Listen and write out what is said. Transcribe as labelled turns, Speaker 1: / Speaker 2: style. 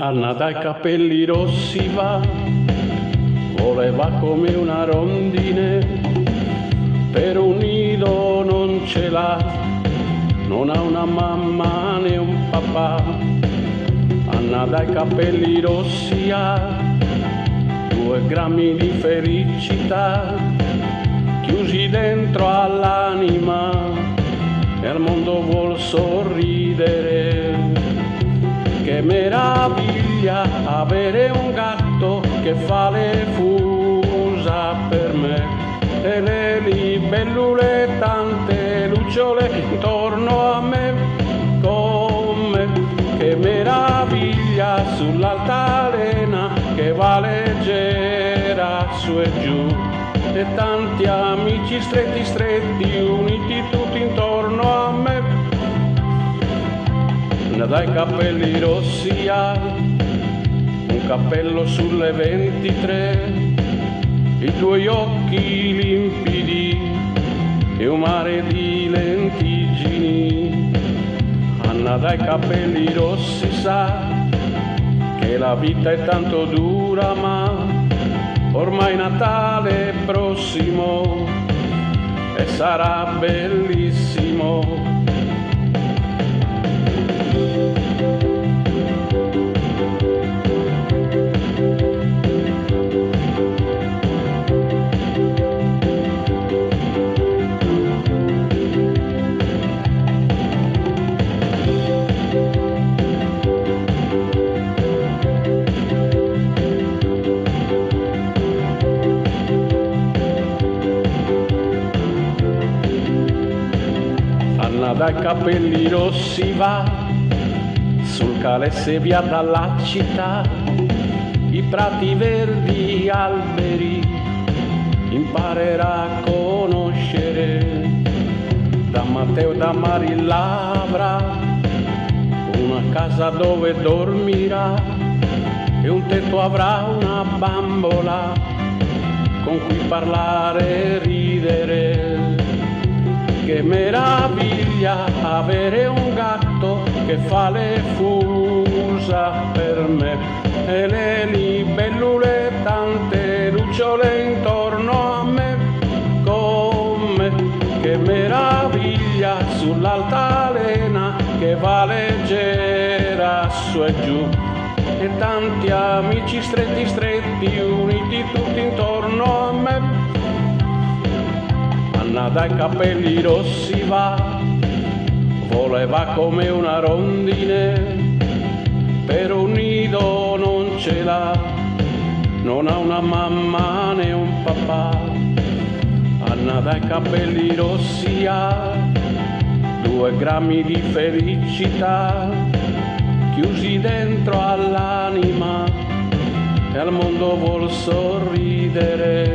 Speaker 1: Anna dai capelli rossi va, voleva come una rondine, per un nido non ce l'ha, non ha una mamma né un papà. Anna dai capelli rossi ha 2 grammi di felicità, chiusi dentro all'anima, e al mondo vuol sorridere. Che meraviglia avere un gatto che fa le fusa per me, e le libellule tante lucciole intorno a me, come che meraviglia sull'altalena che va leggera su e giù, e tanti amici stretti stretti uniti tutti intorno a me. Dai capelli rossi ha un cappello sulle 23, i tuoi occhi limpidi e un mare di lentiggini. Anna dai capelli rossi sa che la vita è tanto dura, ma ormai Natale è prossimo e sarà bellissimo. Anna dai capelli rossi va sul calesse via dalla città, i prati verdi alberi imparerà a conoscere. Da Matteo da Marilla avrà una casa dove dormirà, e un tetto avrà una bambola con cui parlare e ridere. Che meraviglia avere un gatto che fa le fusa per me, e le libellule tante lucciole intorno a me, come che meraviglia sull'altalena che va leggera su e giù, e tanti amici stretti stretti uniti tutti intorno a me. Anna dai capelli rossi va, voleva come una rondine, per un nido non ce l'ha, non ha una mamma né un papà. Anna dai capelli rossi ha 2 grammi di felicità, chiusi dentro all'anima, e al mondo vuol sorridere.